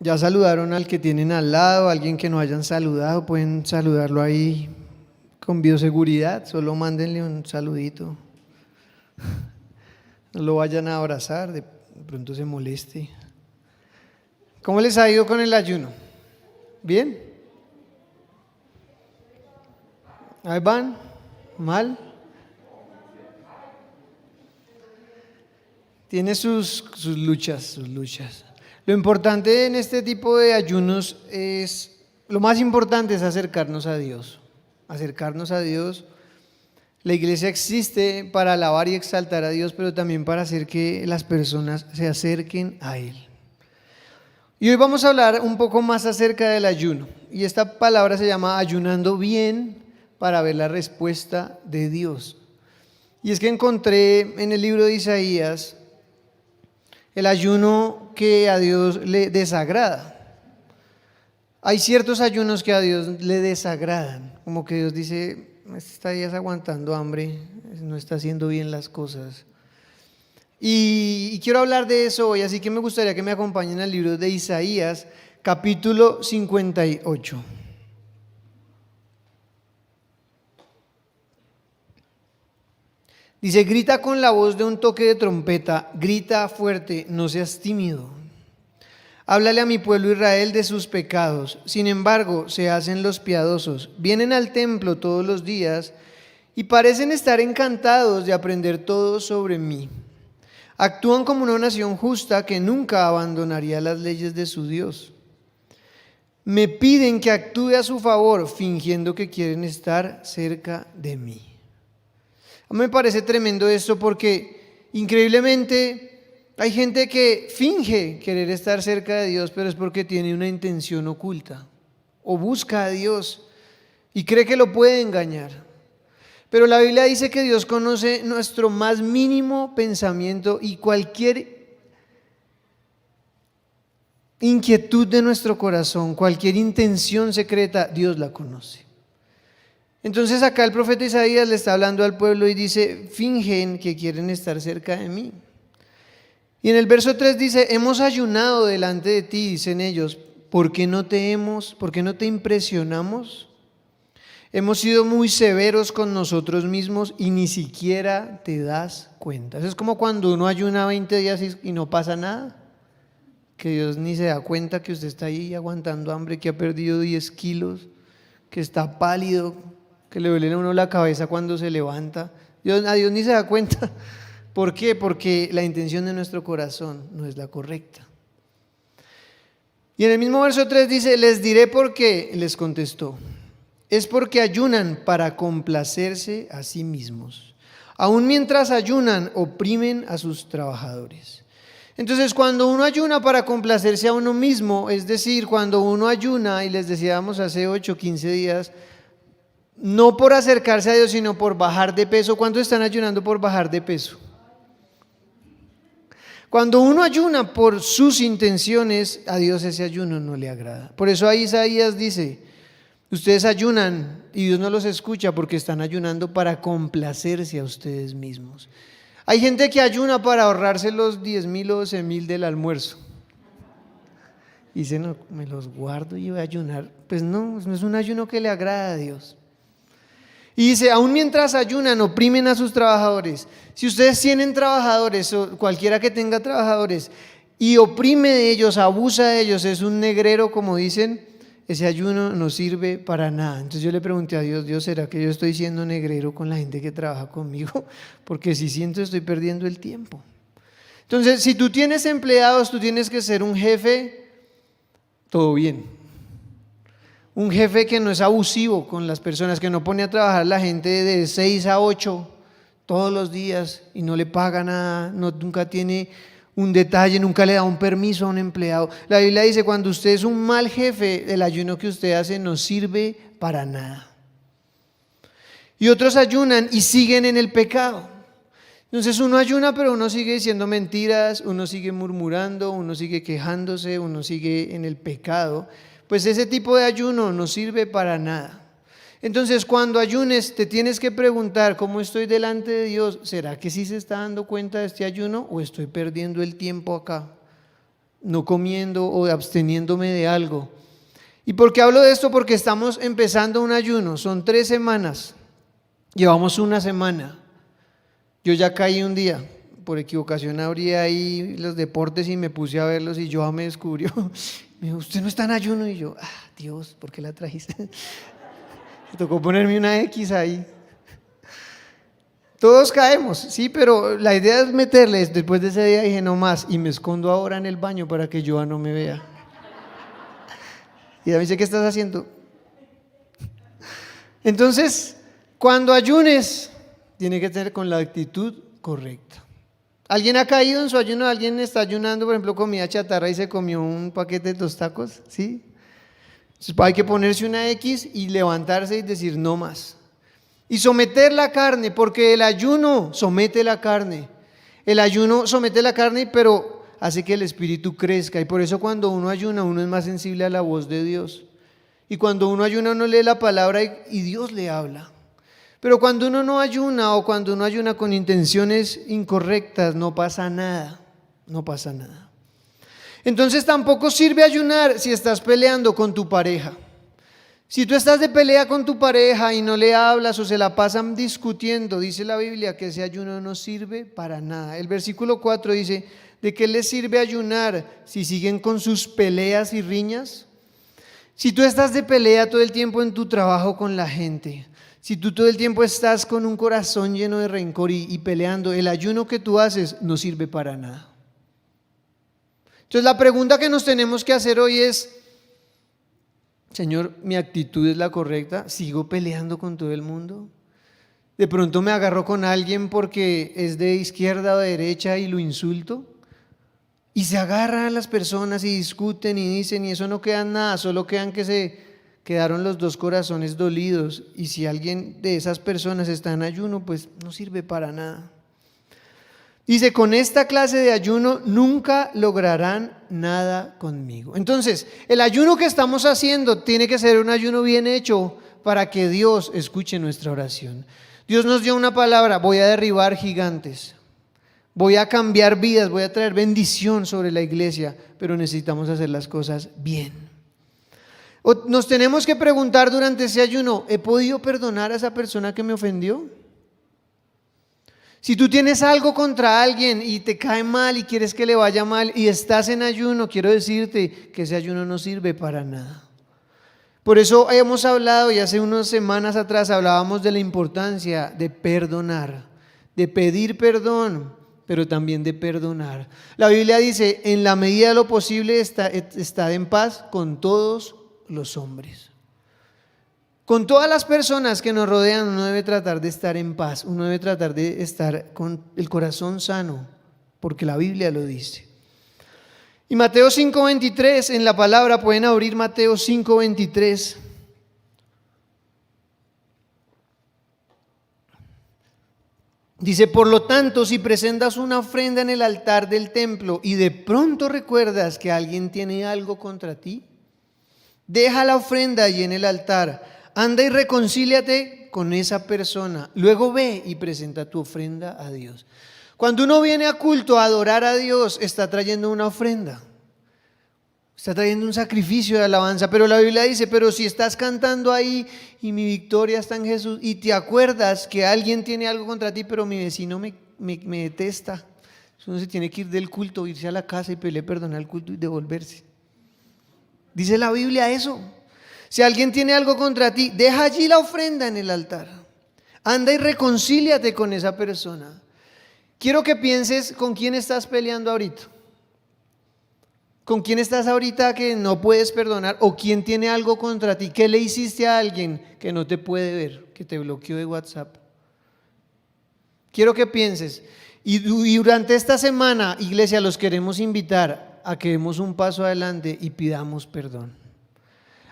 Ya saludaron al que tienen al lado, alguien que no hayan saludado, pueden saludarlo ahí con bioseguridad, solo mándenle un saludito. No lo vayan a abrazar, de pronto se moleste. ¿Cómo les ha ido con el ayuno? ¿Bien? ¿Ahí van? ¿Mal? Tiene sus luchas. Lo importante en este tipo de ayunos lo más importante es acercarnos a Dios. Acercarnos a Dios. La iglesia existe para alabar y exaltar a Dios, pero también para hacer que las personas se acerquen a Él. Y hoy vamos a hablar un poco más acerca del ayuno. Y esta palabra se llama ayunando bien para ver la respuesta de Dios. Y es que encontré en el libro de Isaías el ayuno que a Dios le desagrada. Hay ciertos ayunos que a Dios le desagradan, como que Dios dice, está días aguantando hambre, no está haciendo bien las cosas. Y quiero hablar de eso hoy, así que me gustaría que me acompañen al libro de Isaías, capítulo 58. Dice, grita con la voz de un toque de trompeta, grita fuerte, no seas tímido. Háblale a mi pueblo Israel de sus pecados. Sin embargo, se hacen los piadosos, vienen al templo todos los días y parecen estar encantados de aprender todo sobre mí. Actúan como una nación justa que nunca abandonaría las leyes de su Dios. Me piden que actúe a su favor, fingiendo que quieren estar cerca de mí. A mí me parece tremendo esto porque increíblemente hay gente que finge querer estar cerca de Dios, pero es porque tiene una intención oculta o busca a Dios y cree que lo puede engañar. Pero la Biblia dice que Dios conoce nuestro más mínimo pensamiento y cualquier inquietud de nuestro corazón, cualquier intención secreta, Dios la conoce. Entonces acá el profeta Isaías le está hablando al pueblo y dice, fingen que quieren estar cerca de mí. Y en el verso 3 dice, hemos ayunado delante de ti, dicen ellos, ¿por qué no te impresionamos? Hemos sido muy severos con nosotros mismos y ni siquiera te das cuenta. Eso es como cuando uno ayuna 20 días y no pasa nada, que Dios ni se da cuenta que usted está ahí aguantando hambre, que ha perdido 10 kilos, que está pálido, que le duele a uno la cabeza cuando se levanta. A Dios ni se da cuenta. ¿Por qué? Porque la intención de nuestro corazón no es la correcta. Y en el mismo verso 3 dice, les diré por qué, les contestó. Es porque ayunan para complacerse a sí mismos. Aún mientras ayunan, oprimen a sus trabajadores. Entonces, cuando uno ayuna para complacerse a uno mismo, es decir, cuando uno ayuna, y les decíamos hace 8, 15 días, no por acercarse a Dios, sino por bajar de peso. ¿Cuántos están ayunando por bajar de peso? Cuando uno ayuna por sus intenciones, a Dios ese ayuno no le agrada. Por eso ahí Isaías dice, ustedes ayunan y Dios no los escucha porque están ayunando para complacerse a ustedes mismos. Hay gente que ayuna para ahorrarse los 10,000 o 12,000 del almuerzo. Y dice, no, me los guardo y voy a ayunar. Pues no es un ayuno que le agrada a Dios. Y dice, aún mientras ayunan, oprimen a sus trabajadores. Si ustedes tienen trabajadores o cualquiera que tenga trabajadores y oprime de ellos, abusa de ellos, es un negrero como dicen, ese ayuno no sirve para nada. Entonces yo le pregunté a Dios, Dios, ¿será que yo estoy siendo negrero con la gente que trabaja conmigo? Porque si siento estoy perdiendo el tiempo. Entonces, si tú tienes empleados, tú tienes que ser un jefe, todo bien. Un jefe que no es abusivo con las personas, que no pone a trabajar a la gente de 6 a 8 todos los días y no le paga nada, nunca tiene un detalle, nunca le da un permiso a un empleado. La Biblia dice, cuando usted es un mal jefe, el ayuno que usted hace no sirve para nada. Y otros ayunan y siguen en el pecado. Entonces uno ayuna, pero uno sigue diciendo mentiras, uno sigue murmurando, uno sigue quejándose, uno sigue en el pecado. Pues ese tipo de ayuno no sirve para nada. Entonces, cuando ayunes, te tienes que preguntar, ¿cómo estoy delante de Dios? ¿Será que sí se está dando cuenta de este ayuno o estoy perdiendo el tiempo acá? no comiendo o absteniéndome de algo. ¿Y por qué hablo de esto? Porque estamos empezando un ayuno, son 3 semanas, llevamos una semana. Yo ya caí un día, por equivocación abrí ahí los deportes y me puse a verlos y Joa me descubrió. Me dijo, usted no está en ayuno. Y yo, Dios, ¿por qué la trajiste? Me tocó ponerme una X ahí. Todos caemos, sí, pero la idea es meterles. Después de ese día dije, no más, y me escondo ahora en el baño para que Joa no me vea. Y ella me dice, ¿qué estás haciendo? Entonces, cuando ayunes, tiene que tener con la actitud correcta. ¿Alguien ha caído en su ayuno? ¿Alguien está ayunando, por ejemplo, comida chatarra y se comió un paquete de Tostacos? ¿Sí? Entonces, hay que ponerse una X y levantarse y decir no más. Y someter la carne, porque el ayuno somete la carne. El ayuno somete la carne, pero hace que el espíritu crezca. Y por eso cuando uno ayuna, uno es más sensible a la voz de Dios. Y cuando uno ayuna, uno lee la palabra y Dios le habla. Pero cuando uno no ayuna o cuando uno ayuna con intenciones incorrectas, no pasa nada, no pasa nada. Entonces tampoco sirve ayunar si estás peleando con tu pareja. Si tú estás de pelea con tu pareja y no le hablas o se la pasan discutiendo, dice la Biblia que ese ayuno no sirve para nada. El versículo 4 dice, ¿de qué les sirve ayunar si siguen con sus peleas y riñas? Si tú estás de pelea todo el tiempo en tu trabajo con la gente, si tú todo el tiempo estás con un corazón lleno de rencor y peleando, el ayuno que tú haces no sirve para nada. Entonces la pregunta que nos tenemos que hacer hoy es, Señor, ¿mi actitud es la correcta? ¿Sigo peleando con todo el mundo? ¿De pronto me agarro con alguien porque es de izquierda o de derecha y lo insulto? Y se agarran a las personas y discuten y dicen y eso no queda en nada, solo quedan que se quedaron los 2 corazones dolidos, y si alguien de esas personas está en ayuno, pues no sirve para nada. Dice, con esta clase de ayuno nunca lograrán nada conmigo. Entonces, el ayuno que estamos haciendo tiene que ser un ayuno bien hecho para que Dios escuche nuestra oración. Dios nos dio una palabra, voy a derribar gigantes, voy a cambiar vidas, voy a traer bendición sobre la iglesia, pero necesitamos hacer las cosas bien. Nos tenemos que preguntar durante ese ayuno, ¿he podido perdonar a esa persona que me ofendió? Si tú tienes algo contra alguien y te cae mal y quieres que le vaya mal y estás en ayuno, quiero decirte que ese ayuno no sirve para nada. Por eso hemos hablado, y hace unas semanas atrás hablábamos de la importancia de perdonar, de pedir perdón, pero también de perdonar. La Biblia dice, en la medida de lo posible estad en paz con todos los hombres. Con todas las personas que nos rodean uno debe tratar de estar en paz, uno debe tratar de estar con el corazón sano, porque la Biblia lo dice. Y Mateo 5:23, en la palabra pueden abrir Mateo 5:23. Dice, por lo tanto, si presentas una ofrenda en el altar del templo y de pronto recuerdas que alguien tiene algo contra ti, deja la ofrenda allí en el altar, anda y reconcíliate con esa persona, luego ve y presenta tu ofrenda a Dios. Cuando uno viene a culto a adorar a Dios, está trayendo una ofrenda, está trayendo un sacrificio de alabanza, pero la Biblia dice, pero si estás cantando ahí y mi victoria está en Jesús y te acuerdas que alguien tiene algo contra ti, pero mi vecino me detesta, uno se tiene que ir del culto, irse a la casa y pedirle perdón al culto y devolverse. Dice la Biblia eso. Si alguien tiene algo contra ti, deja allí la ofrenda en el altar. Anda y reconcíliate con esa persona. Quiero que pienses con quién estás peleando ahorita. ¿Con quién estás ahorita que no puedes perdonar? ¿O quién tiene algo contra ti? ¿Qué le hiciste a alguien que no te puede ver, que te bloqueó de WhatsApp? Quiero que pienses. Y durante esta semana, iglesia, los queremos invitar a que demos un paso adelante y pidamos perdón.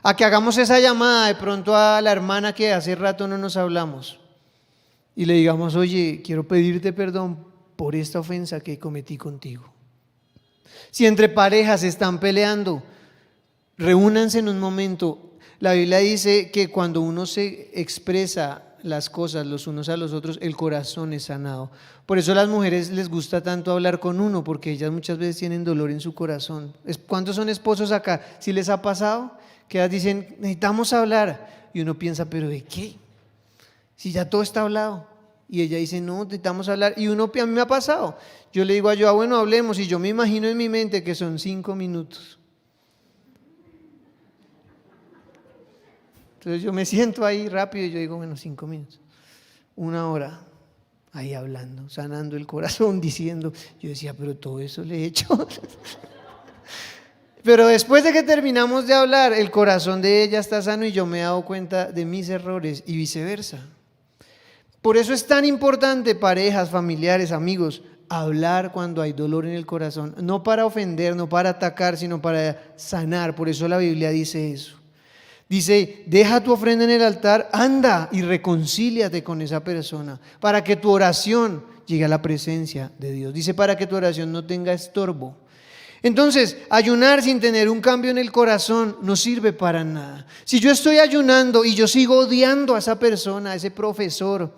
A que hagamos esa llamada de pronto a la hermana que hace rato no nos hablamos y le digamos, oye, quiero pedirte perdón por esta ofensa que cometí contigo. Si entre parejas están peleando, reúnanse en un momento. La Biblia dice que cuando uno se expresa las cosas los unos a los otros, el corazón es sanado. Por eso a las mujeres les gusta tanto hablar con uno, porque ellas muchas veces tienen dolor en su corazón. ¿Cuántos son esposos acá? ¿Sí les ha pasado? Que ellas dicen, necesitamos hablar. Y uno piensa, ¿pero de qué? Si ya todo está hablado. Y ella dice, no, necesitamos hablar. Y a mí me ha pasado. Yo le digo a Joa, bueno, hablemos. Y yo me imagino en mi mente que son 5 minutos. Entonces yo me siento ahí rápido y yo digo, bueno, 5 minutos. 1 hora ahí hablando, sanando el corazón, diciendo. Yo decía, pero todo eso le he hecho. Pero después de que terminamos de hablar, el corazón de ella está sano y yo me he dado cuenta de mis errores y viceversa. Por eso es tan importante, parejas, familiares, amigos, hablar cuando hay dolor en el corazón. No para ofender, no para atacar, sino para sanar. Por eso la Biblia dice eso. Dice, deja tu ofrenda en el altar, anda y reconcíliate con esa persona para que tu oración llegue a la presencia de Dios. Dice, para que tu oración no tenga estorbo. Entonces, ayunar sin tener un cambio en el corazón no sirve para nada. Si yo estoy ayunando y yo sigo odiando a esa persona, a ese profesor,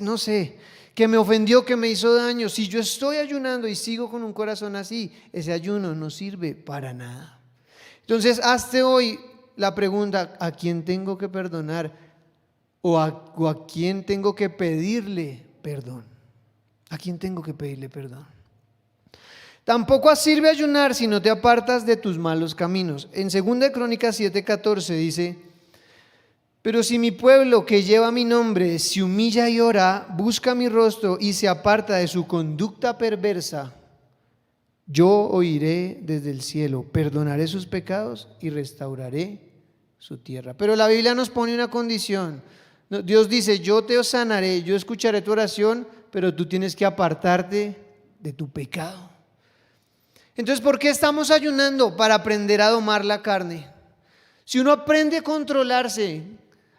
no sé, que me ofendió, que me hizo daño, si yo estoy ayunando y sigo con un corazón así, ese ayuno no sirve para nada. Entonces, hazte hoy la pregunta, ¿a quién tengo que perdonar? ¿O a quién tengo que pedirle perdón? ¿A quién tengo que pedirle perdón? Tampoco sirve ayunar si no te apartas de tus malos caminos. En 2 Crónicas 7:14 dice, pero si mi pueblo que lleva mi nombre se humilla y ora, busca mi rostro y se aparta de su conducta perversa, yo oiré desde el cielo, perdonaré sus pecados y restauraré su tierra. Pero la Biblia nos pone una condición. Dios dice, yo te sanaré, yo escucharé tu oración, pero tú tienes que apartarte de tu pecado. Entonces, ¿por qué estamos ayunando? Para aprender a domar la carne. Si uno aprende a controlarse,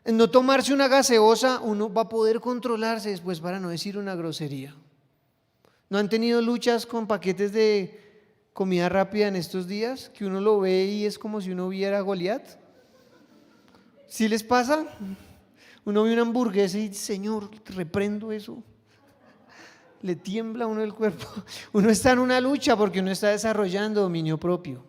en no tomarse una gaseosa, uno va a poder controlarse después para no decir una grosería. ¿No han tenido luchas con paquetes de comida rápida en estos días? Que uno lo ve y es como si uno viera a Goliat. ¿Sí les pasa? Uno ve una hamburguesa y dice, Señor, reprendo eso. Le tiembla a uno el cuerpo. Uno está en una lucha porque uno está desarrollando dominio propio.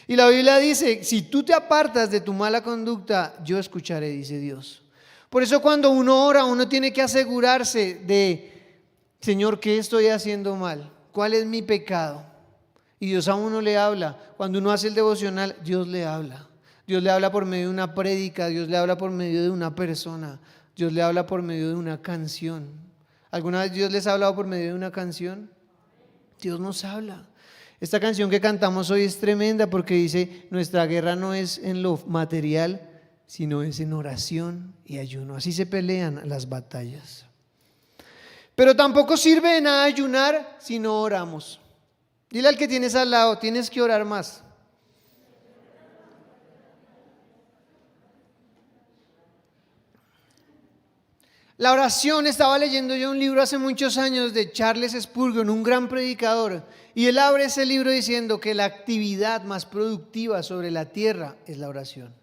Y la Biblia dice, si tú te apartas de tu mala conducta, yo escucharé, dice Dios. Por eso cuando uno ora, uno tiene que asegurarse de, Señor, ¿qué estoy haciendo mal? ¿Cuál es mi pecado? Y Dios a uno le habla. Cuando uno hace el devocional, Dios le habla. Dios le habla por medio de una prédica, Dios le habla por medio de una persona, Dios le habla por medio de una canción. ¿Alguna vez Dios les ha hablado por medio de una canción? Dios nos habla. Esta canción que cantamos hoy es tremenda porque dice, nuestra guerra no es en lo material, sino es en oración y ayuno. Así se pelean las batallas. Pero tampoco sirve de nada ayunar si no oramos. Dile al que tienes al lado, tienes que orar más. La oración, estaba leyendo yo un libro hace muchos años de Charles Spurgeon, un gran predicador, y él abre ese libro diciendo que la actividad más productiva sobre la tierra es la oración.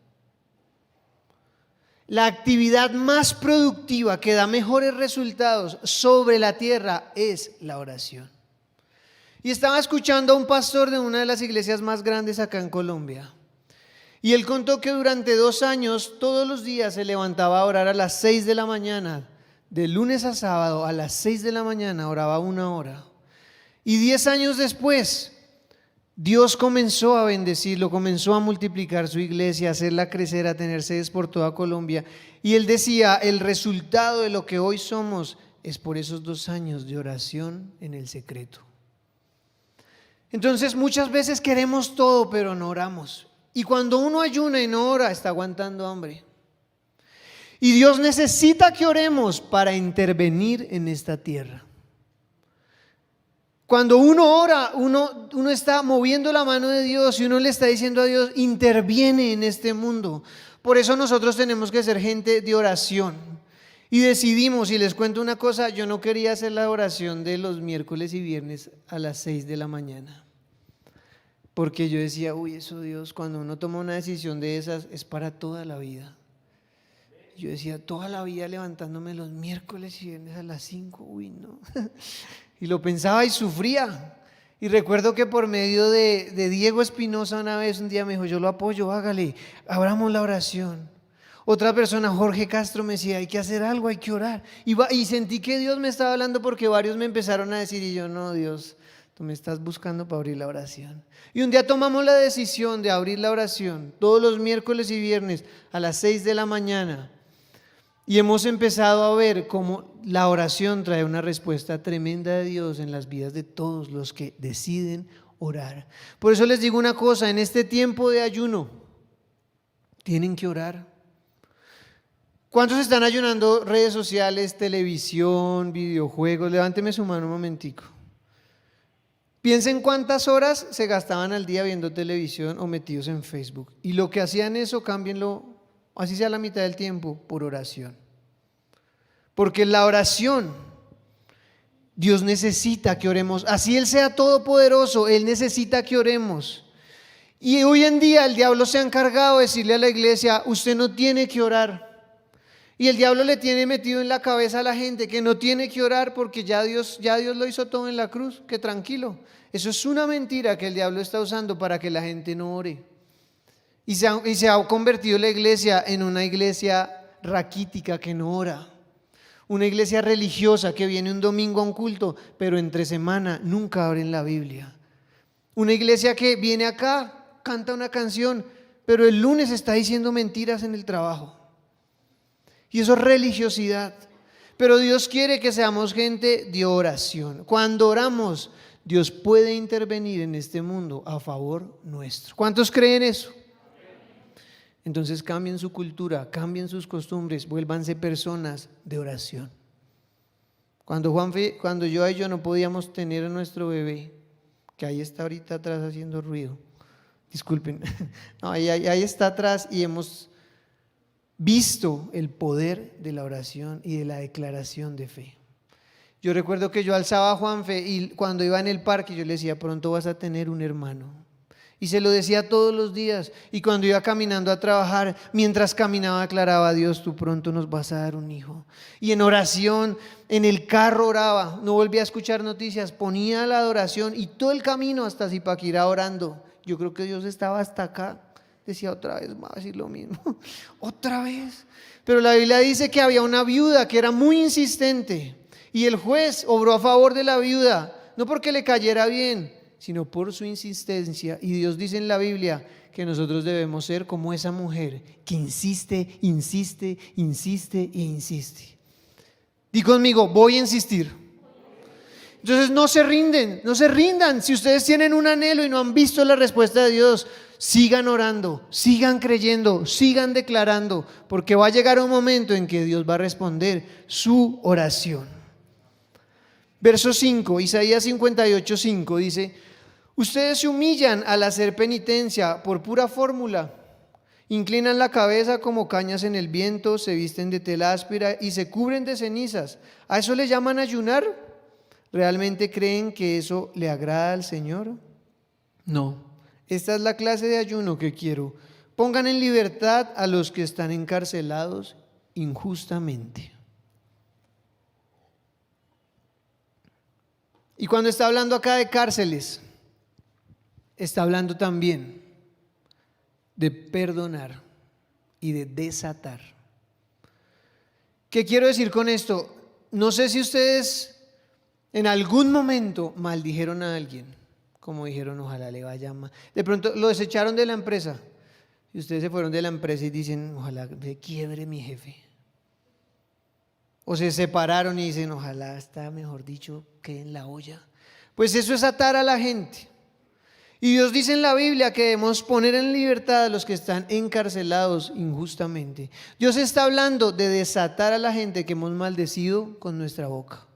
La actividad más productiva que da mejores resultados sobre la tierra es la oración. Y estaba escuchando a un pastor de una de las iglesias más grandes acá en Colombia. Y él contó que durante 2 años, todos los días se levantaba a orar a las 6 de la mañana. De lunes a sábado a las 6 de la mañana oraba 1 hora. Y 10 años después, Dios comenzó a bendecirlo, comenzó a multiplicar su iglesia, a hacerla crecer, a tener sedes por toda Colombia. Y él decía, el resultado de lo que hoy somos es por esos 2 años de oración en el secreto. Entonces muchas veces queremos todo, pero no oramos. Y cuando uno ayuna y no ora, está aguantando hambre. Y Dios necesita que oremos para intervenir en esta tierra. Cuando uno ora, uno está moviendo la mano de Dios y uno le está diciendo a Dios, interviene en este mundo. Por eso nosotros tenemos que ser gente de oración. Y decidimos, y les cuento una cosa, yo no quería hacer la oración de los miércoles y viernes a las 6 de la mañana. Porque yo decía, uy, eso Dios, cuando uno toma una decisión de esas es para toda la vida. Yo decía, toda la vida levantándome los miércoles y viernes a las 5, uy, no. Y lo pensaba y sufría. Y recuerdo que por medio de Diego Espinosa un día me dijo, yo lo apoyo, hágale, abramos la oración. Otra persona, Jorge Castro, me decía, hay que hacer algo, hay que orar. Y sentí que Dios me estaba hablando porque varios me empezaron a decir, y yo, no, Dios, tú me estás buscando para abrir la oración. Y un día tomamos la decisión de abrir la oración, todos los miércoles y viernes a las 6 de la mañana. Y hemos empezado a ver cómo la oración trae una respuesta tremenda de Dios en las vidas de todos los que deciden orar. Por eso les digo una cosa, en este tiempo de ayuno, tienen que orar. ¿Cuántos están ayunando redes sociales, televisión, videojuegos? Levánteme su mano un momentico. Piensen cuántas horas se gastaban al día viendo televisión o metidos en Facebook. Y lo que hacían eso, cámbienlo, así sea la mitad del tiempo, por oración. Porque la oración, Dios necesita que oremos. Así Él sea todopoderoso, Él necesita que oremos. Y hoy en día el diablo se ha encargado de decirle a la iglesia, usted no tiene que orar. Y el diablo le tiene metido en la cabeza a la gente que no tiene que orar porque ya Dios lo hizo todo en la cruz, que tranquilo. Eso es una mentira que el diablo está usando para que la gente no ore. Y se ha convertido la iglesia en una iglesia raquítica que no ora. Una iglesia religiosa que viene un domingo a un culto, pero entre semana nunca abren la Biblia. Una iglesia que viene acá, canta una canción, pero el lunes está diciendo mentiras en el trabajo. Y eso es religiosidad. Pero Dios quiere que seamos gente de oración. Cuando oramos, Dios puede intervenir en este mundo a favor nuestro. ¿Cuántos creen eso? Entonces cambien su cultura, cambien sus costumbres, vuélvanse personas de oración. Cuando yo y yo no podíamos tener a nuestro bebé, que ahí está ahorita atrás haciendo ruido, disculpen, no, ahí está atrás y hemos visto el poder de la oración y de la declaración de fe. Yo recuerdo que yo alzaba a Juanfe y cuando iba en el parque yo le decía, pronto vas a tener un hermano. Y se lo decía todos los días. Y cuando iba caminando a trabajar, mientras caminaba declaraba, Dios, tú pronto nos vas a dar un hijo. Y en oración, en el carro oraba, no volvía a escuchar noticias, ponía la adoración y todo el camino hasta Zipaquirá orando. Yo creo que Dios estaba hasta acá. Decía otra vez, va a decir lo mismo, otra vez. Pero la Biblia dice que había una viuda que era muy insistente y el juez obró a favor de la viuda, no porque le cayera bien, sino por su insistencia. Y Dios dice en la Biblia que nosotros debemos ser como esa mujer que insiste, insiste, insiste e insiste. Di conmigo, voy a insistir. Entonces no se rindan. Si ustedes tienen un anhelo y no han visto la respuesta de Dios, sigan orando, sigan creyendo, sigan declarando, porque va a llegar un momento en que Dios va a responder su oración. Verso 5, Isaías 58:5 dice, ustedes se humillan al hacer penitencia por pura fórmula, inclinan la cabeza como cañas en el viento, se visten de tela áspera y se cubren de cenizas. ¿A eso le llaman ayunar? ¿Realmente creen que eso le agrada al Señor? No, esta es la clase de ayuno que quiero. Pongan en libertad a los que están encarcelados injustamente. Y cuando está hablando acá de cárceles, está hablando también de perdonar y de desatar. ¿Qué quiero decir con esto? No sé si ustedes en algún momento maldijeron a alguien, como dijeron, ojalá le vaya mal. De pronto lo desecharon de la empresa y ustedes se fueron de la empresa y dicen, ojalá me quiebre mi jefe. O se separaron y dicen, ojalá está, mejor dicho, que en la olla. Pues eso es atar a la gente. Y Dios dice en la Biblia que debemos poner en libertad a los que están encarcelados injustamente. Dios está hablando de desatar a la gente que hemos maldecido con nuestra boca.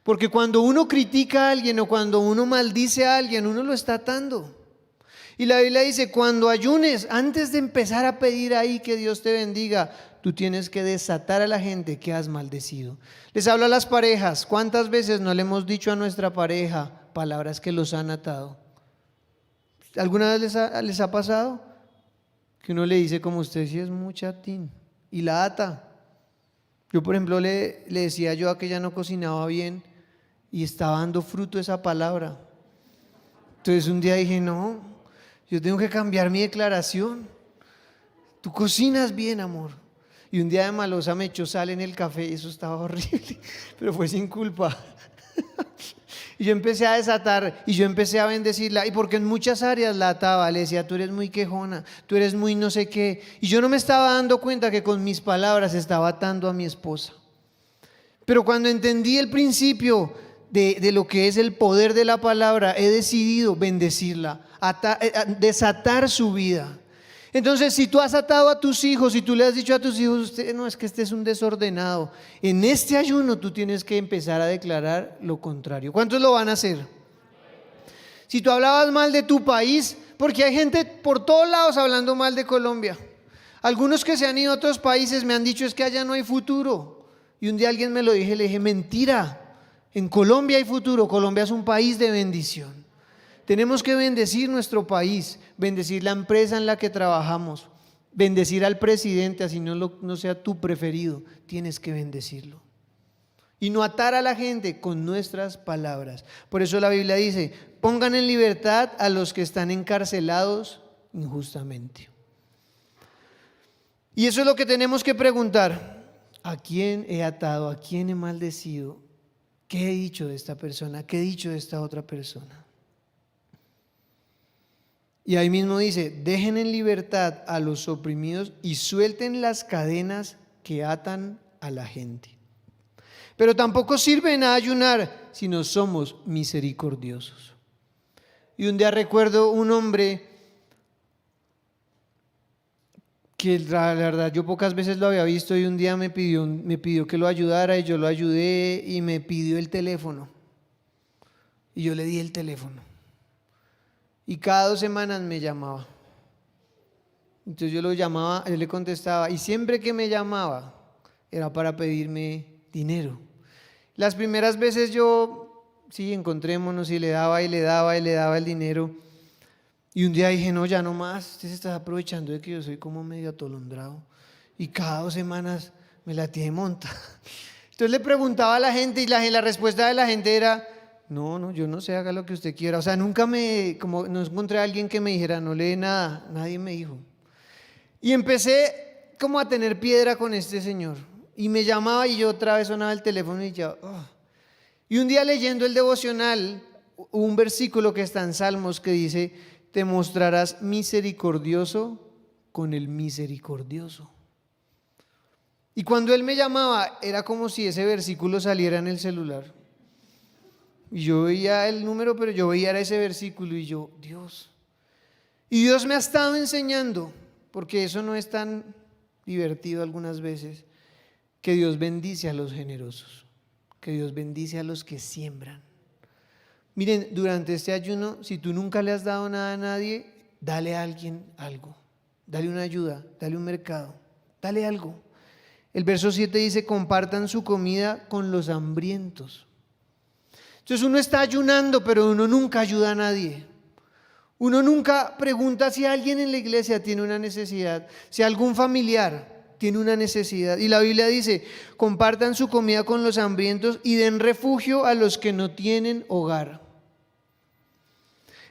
Porque cuando uno critica a alguien o cuando uno maldice a alguien, uno lo está atando. Y la Biblia dice, cuando ayunes, antes de empezar a pedir ahí que Dios te bendiga, tú tienes que desatar a la gente que has maldecido. Les hablo a las parejas. ¿Cuántas veces no le hemos dicho a nuestra pareja palabras que los han atado? ¿Alguna vez les ha pasado? Que uno le dice como usted sí es muy chatín y la ata. Yo, por ejemplo, le decía yo a que ella no cocinaba bien y estaba dando fruto esa palabra. Entonces un día dije, no, yo tengo que cambiar mi declaración. Tú cocinas bien, amor. Y un día de malosa me echó sal en el café y eso estaba horrible, pero fue sin culpa. Y yo empecé a desatar y yo empecé a bendecirla. Y porque en muchas áreas la ataba, le decía, tú eres muy quejona, tú eres muy no sé qué. Y yo no me estaba dando cuenta que con mis palabras estaba atando a mi esposa. Pero cuando entendí el principio de lo que es el poder de la palabra, he decidido bendecirla, desatar su vida. Entonces, si tú has atado a tus hijos, si tú le has dicho a tus hijos, usted, no, es que este es un desordenado, en este ayuno tú tienes que empezar a declarar lo contrario. ¿Cuántos lo van a hacer? Si tú hablabas mal de tu país, porque hay gente por todos lados hablando mal de Colombia. Algunos que se han ido a otros países me han dicho, es que allá no hay futuro. Y un día alguien me lo dije, le dije, mentira, en Colombia hay futuro, Colombia es un país de bendición. Tenemos que bendecir nuestro país, bendecir la empresa en la que trabajamos, bendecir al presidente, así no sea tu preferido, tienes que bendecirlo. Y no atar a la gente con nuestras palabras. Por eso la Biblia dice, pongan en libertad a los que están encarcelados injustamente. Y eso es lo que tenemos que preguntar. ¿A quién he atado? ¿A quién he maldecido? ¿Qué he dicho de esta persona? ¿Qué he dicho de esta otra persona? Y ahí mismo dice, dejen en libertad a los oprimidos y suelten las cadenas que atan a la gente. Pero tampoco sirven a ayunar si no somos misericordiosos. Y un día recuerdo un hombre que la verdad yo pocas veces lo había visto y un día me pidió que lo ayudara y yo lo ayudé y me pidió el teléfono. Y yo le di el teléfono. Y cada 2 semanas me llamaba. Entonces yo lo llamaba, yo le contestaba y siempre que me llamaba era para pedirme dinero. Las primeras veces yo, sí, encontrémonos y le daba el dinero. Y un día dije, no, ya no más, usted se está aprovechando de que yo soy como medio atolondrado. Y cada 2 semanas me la tiene monta. Entonces le preguntaba a la gente y la respuesta de la gente era, no, yo no sé, haga lo que usted quiera. O sea, nunca no encontré a alguien que me dijera, no lee nada, nadie me dijo. Y empecé como a tener piedra con este señor. Y me llamaba y yo otra vez sonaba el teléfono y ya. Y un día leyendo el devocional, un versículo que está en Salmos que dice, te mostrarás misericordioso con el misericordioso. Y cuando él me llamaba, era como si ese versículo saliera en el celular. Y yo veía el número, pero yo veía ese versículo y yo, Dios. Y Dios me ha estado enseñando, porque eso no es tan divertido algunas veces, que Dios bendice a los generosos, que Dios bendice a los que siembran. Miren, durante este ayuno, si tú nunca le has dado nada a nadie, dale a alguien algo, dale una ayuda, dale un mercado, dale algo. El verso 7 dice, compartan su comida con los hambrientos. Entonces uno está ayunando, pero uno nunca ayuda a nadie. Uno nunca pregunta si alguien en la iglesia tiene una necesidad, si algún familiar tiene una necesidad. Y la Biblia dice, compartan su comida con los hambrientos y den refugio a los que no tienen hogar.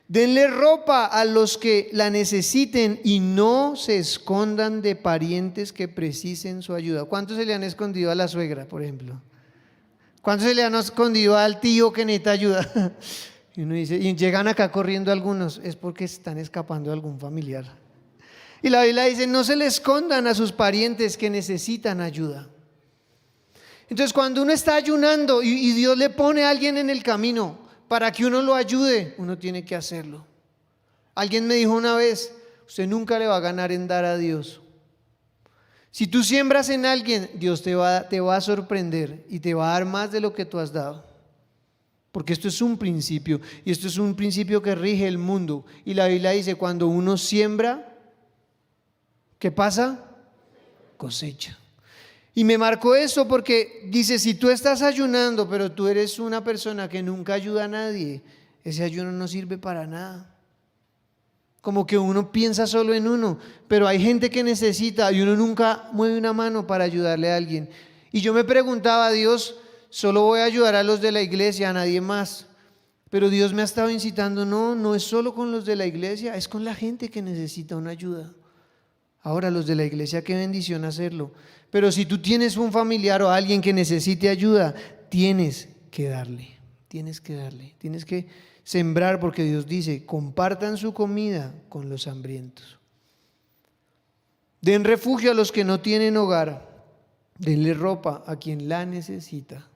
Denle ropa a los que la necesiten y no se escondan de parientes que precisen su ayuda. ¿Cuántos se le han escondido a la suegra, por ejemplo? ¿Cuántos se le han escondido al tío que necesita ayuda? Y uno dice, y llegan acá corriendo algunos, es porque están escapando de algún familiar. Y la Biblia dice, no se le escondan a sus parientes que necesitan ayuda. Entonces cuando uno está ayunando y Dios le pone a alguien en el camino para que uno lo ayude, uno tiene que hacerlo. Alguien me dijo una vez, usted nunca le va a ganar en dar a Dios. Si tú siembras en alguien, Dios te va a sorprender y te va a dar más de lo que tú has dado. Porque esto es un principio y esto es un principio que rige el mundo. Y la Biblia dice, cuando uno siembra, ¿qué pasa? Cosecha. Y me marcó eso porque dice, si tú estás ayunando, pero tú eres una persona que nunca ayuda a nadie, ese ayuno no sirve para nada. Como que uno piensa solo en uno, pero hay gente que necesita y uno nunca mueve una mano para ayudarle a alguien. Y yo me preguntaba, Dios, solo voy a ayudar a los de la iglesia, a nadie más. Pero Dios me ha estado incitando, no, no es solo con los de la iglesia, es con la gente que necesita una ayuda. Ahora los de la iglesia, qué bendición hacerlo. Pero si tú tienes un familiar o alguien que necesite ayuda, tienes que darle, tienes que sembrar, porque Dios dice, compartan su comida con los hambrientos. Den refugio a los que no tienen hogar, denle ropa a quien la necesita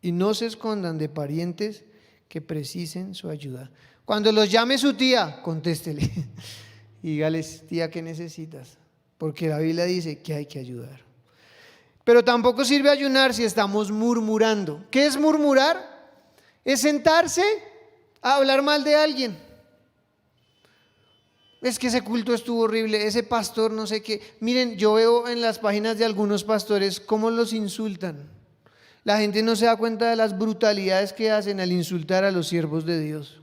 y no se escondan de parientes que precisen su ayuda. Cuando los llame su tía, contéstele y dígales, tía, ¿qué necesitas? Porque la Biblia dice que hay que ayudar. Pero tampoco sirve ayunar si estamos murmurando. ¿Qué es murmurar? Es sentarse a hablar mal de alguien. Es que ese culto estuvo horrible, ese pastor no sé qué. Miren, yo veo en las páginas de algunos pastores cómo los insultan. La gente no se da cuenta de las brutalidades que hacen al insultar a los siervos de Dios.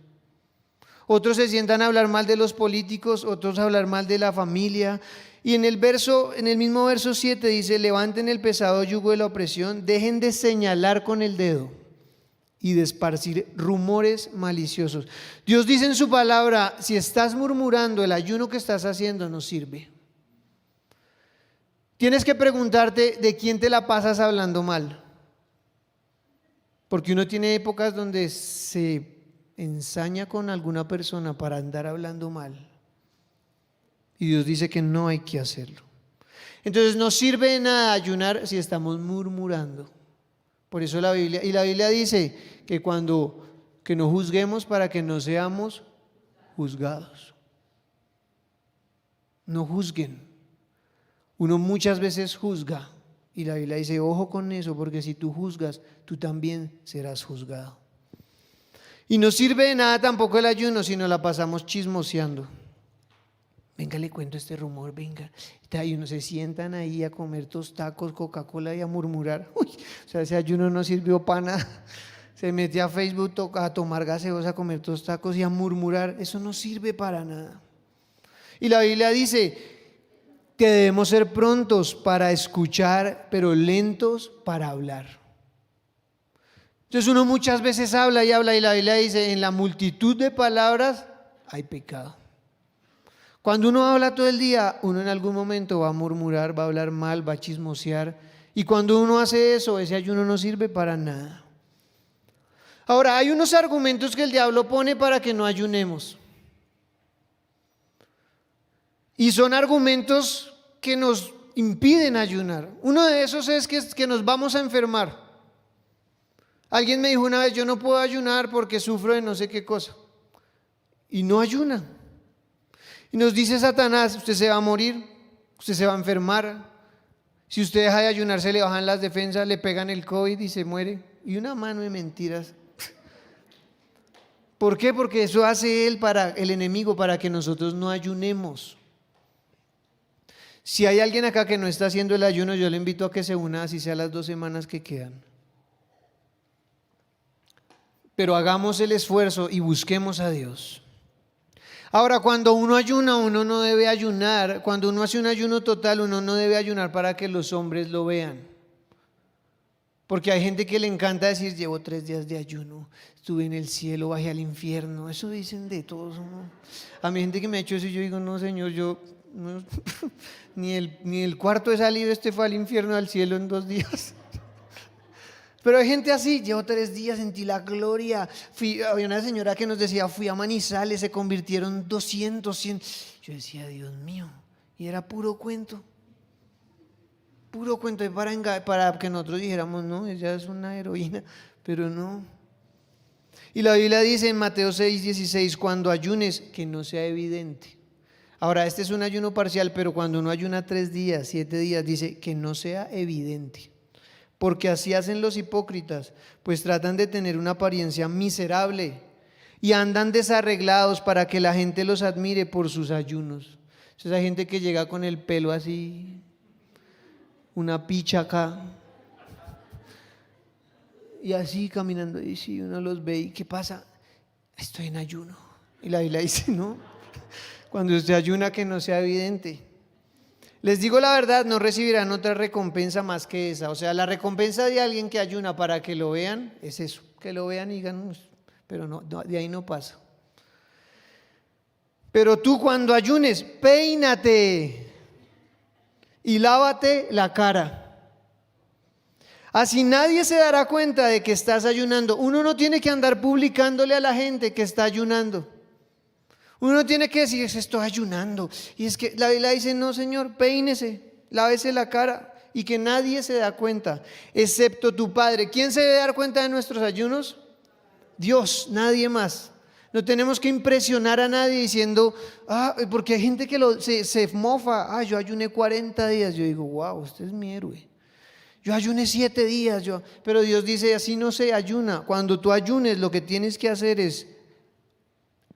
Otros se sientan a hablar mal de los políticos, otros a hablar mal de la familia. Y en el mismo verso 7 dice, levanten el pesado yugo de la opresión, dejen de señalar con el dedo y de esparcir rumores maliciosos. Dios dice en su palabra, si estás murmurando, el ayuno que estás haciendo no sirve. Tienes que preguntarte de quién te la pasas hablando mal. Porque uno tiene épocas donde se ensaña con alguna persona para andar hablando mal. Y Dios dice que no hay que hacerlo. Entonces no sirve de nada ayunar si estamos murmurando. Por eso la Biblia dice que no juzguemos para que no seamos juzgados. No juzguen. Uno muchas veces juzga y la Biblia dice, ojo con eso, porque si tú juzgas, tú también serás juzgado. Y no sirve de nada tampoco el ayuno si nos la pasamos chismoseando. Venga, le cuento este rumor, venga. Y uno se sientan ahí a comer tacos, Coca-Cola y a murmurar. Uy, o sea, ese ayuno no sirvió para nada. Se mete a Facebook a tomar gaseosa, a comer tacos y a murmurar. Eso no sirve para nada. Y la Biblia dice que debemos ser prontos para escuchar, pero lentos para hablar. Entonces uno muchas veces habla y la Biblia dice, en la multitud de palabras hay pecado. Cuando uno habla todo el día, uno en algún momento va a murmurar, va a hablar mal, va a chismosear. Y cuando uno hace eso, ese ayuno no sirve para nada. Ahora, hay unos argumentos que el diablo pone para que no ayunemos. Y son argumentos que nos impiden ayunar. Uno de esos es que nos vamos a enfermar. Alguien me dijo una vez, yo no puedo ayunar porque sufro de no sé qué cosa. Y no ayuna. Y nos dice Satanás, usted se va a morir, usted se va a enfermar. Si usted deja de ayunar, se le bajan las defensas, le pegan el COVID y se muere. Y una mano de mentiras. ¿Por qué? Porque eso hace el enemigo, para que nosotros no ayunemos. Si hay alguien acá que no está haciendo el ayuno, yo le invito a que se una, así sea las 2 semanas que quedan. Pero hagamos el esfuerzo y busquemos a Dios. Ahora, cuando uno ayuna, uno no debe ayunar. Cuando uno hace un ayuno total, uno no debe ayunar para que los hombres lo vean. Porque hay gente que le encanta decir, llevo 3 días de ayuno, estuve en el cielo, bajé al infierno. Eso dicen de todos, ¿no? A mí hay gente que me ha hecho eso y yo digo, no, Señor, yo no, ni el cuarto he salido, fue al infierno, al cielo en 2 días. Pero hay gente así, llevo 3 días, sentí la gloria. Había una señora que nos decía, fui a Manizales, se convirtieron 200, 100. Yo decía, Dios mío, y era puro cuento. Puro cuento, para que nosotros dijéramos, no, ella es una heroína, pero no. Y la Biblia dice en Mateo 6:16, cuando ayunes, que no sea evidente. Ahora, este es un ayuno parcial, pero cuando uno ayuna 3 días, 7 días, dice que no sea evidente. Porque así hacen los hipócritas, pues tratan de tener una apariencia miserable y andan desarreglados para que la gente los admire por sus ayunos. Esa gente que llega con el pelo así, una picha acá, y así caminando, y si uno los ve, ¿y qué pasa? Estoy en ayuno. Y la Biblia dice, no, Cuando usted ayuna, que no sea evidente. Les digo la verdad, no recibirán otra recompensa más que esa. O sea, la recompensa de alguien que ayuna para que lo vean es eso, que lo vean y digan, pero no, de ahí no pasa. Pero tú cuando ayunes, peínate y lávate la cara. Así nadie se dará cuenta de que estás ayunando. Uno no tiene que andar publicándole a la gente que está ayunando. Uno no tiene que decir, estoy ayunando. Y es que la Biblia dice, no, Señor, peínese, lávese la cara y que nadie se da cuenta, excepto tu Padre. ¿Quién se debe dar cuenta de nuestros ayunos? Dios, nadie más. No tenemos que impresionar a nadie diciendo, porque hay gente que se mofa, yo ayuné 40 días. Yo digo, wow, usted es mi héroe. Yo ayuné 7 días, pero Dios dice, así no se ayuna. Cuando tú ayunes, lo que tienes que hacer es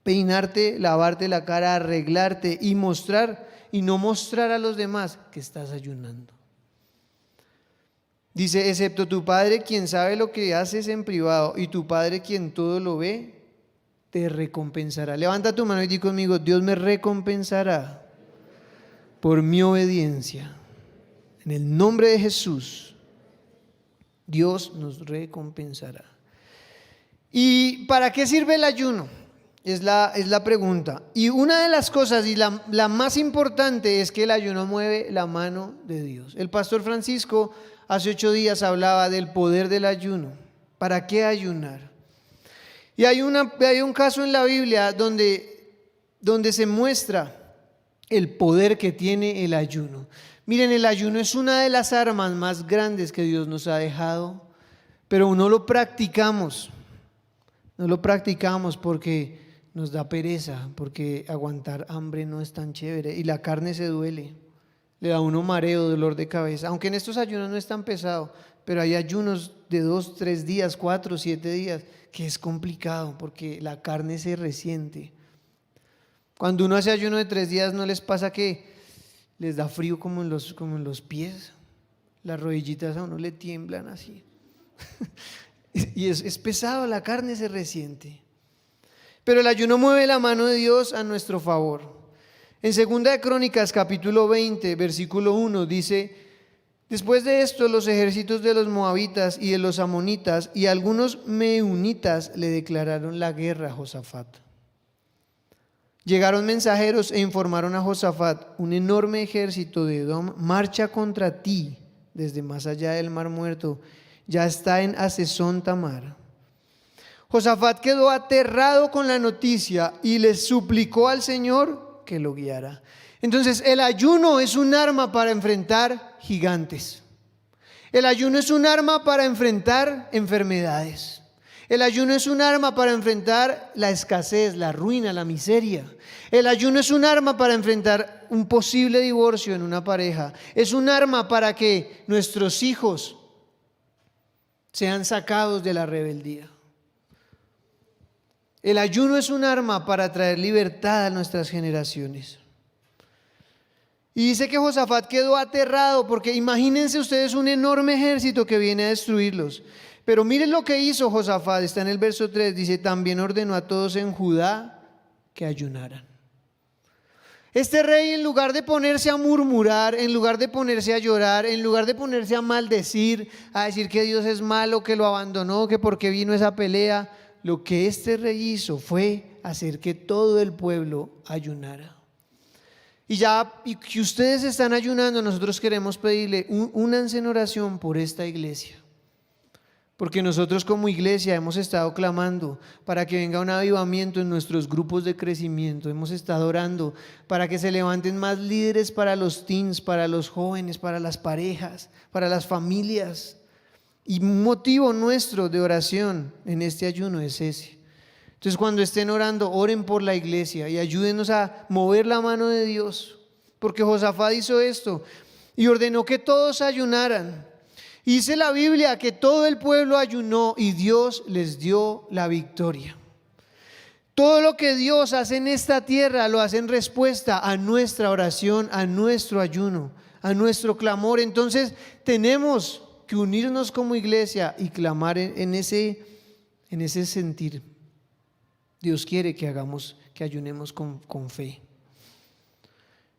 peinarte, lavarte la cara, arreglarte y mostrar, y no mostrar a los demás que estás ayunando. Dice, excepto tu Padre, quien sabe lo que haces en privado, y tu Padre, quien todo lo ve, te recompensará. Levanta tu mano y di conmigo, Dios me recompensará por mi obediencia. En el nombre de Jesús, Dios nos recompensará. ¿Y para qué sirve el ayuno? Es la pregunta. Y una de las cosas, y la más importante, es que el ayuno mueve la mano de Dios. El pastor Francisco hace 8 días hablaba del poder del ayuno. ¿Para qué ayunar? Y hay un caso en la Biblia donde se muestra el poder que tiene el ayuno. Miren, el ayuno es una de las armas más grandes que Dios nos ha dejado, pero no lo practicamos. No lo practicamos porque nos da pereza, porque aguantar hambre no es tan chévere y la carne se duele, le da a uno mareo, dolor de cabeza. Aunque en estos ayunos no es tan pesado, pero hay ayunos de 2, 3 días, 4, 7 días, que es complicado porque la carne se resiente. Cuando uno hace ayuno de 3 días, ¿no les pasa que les da frío como en los pies? Las rodillitas a uno le tiemblan así. Y es pesado, la carne se resiente. Pero el ayuno mueve la mano de Dios a nuestro favor. En 2 de Crónicas, capítulo 20, versículo 1, dice: después de esto, los ejércitos de los moabitas y de los amonitas y algunos meunitas le declararon la guerra a Josafat. Llegaron mensajeros e informaron a Josafat: un enorme ejército de Edom marcha contra ti desde más allá del Mar Muerto, ya está en Hazezón Tamar. Josafat quedó aterrado con la noticia y le suplicó al Señor que lo guiara. Entonces, el ayuno es un arma para enfrentar gigantes. El ayuno es un arma para enfrentar enfermedades. El ayuno es un arma para enfrentar la escasez, la ruina, la miseria. El ayuno es un arma para enfrentar un posible divorcio en una pareja. Es un arma para que nuestros hijos sean sacados de la rebeldía. El ayuno es un arma para traer libertad a nuestras generaciones. Y dice que Josafat quedó aterrado porque imagínense ustedes un enorme ejército que viene a destruirlos. Pero miren lo que hizo Josafat, está en el verso 3, dice: también ordenó a todos en Judá que ayunaran. Este rey, en lugar de ponerse a murmurar, en lugar de ponerse a llorar, en lugar de ponerse a maldecir, a decir que Dios es malo, que lo abandonó, que por qué vino esa pelea, lo que este rey hizo fue hacer que todo el pueblo ayunara. Y que ustedes están ayunando, nosotros queremos pedirle únanse en oración por esta iglesia. Porque nosotros como iglesia hemos estado clamando para que venga un avivamiento en nuestros grupos de crecimiento. Hemos estado orando para que se levanten más líderes para los teens, para los jóvenes, para las parejas, para las familias. Y un motivo nuestro de oración en este ayuno es ese. Entonces, cuando estén orando, oren por la iglesia y ayúdenos a mover la mano de Dios. Porque Josafat hizo esto y ordenó que todos ayunaran. Y dice la Biblia que todo el pueblo ayunó y Dios les dio la victoria. Todo lo que Dios hace en esta tierra lo hace en respuesta a nuestra oración, a nuestro ayuno, a nuestro clamor. Entonces tenemos que unirnos como iglesia y clamar en ese sentir. Dios quiere que ayunemos con fe.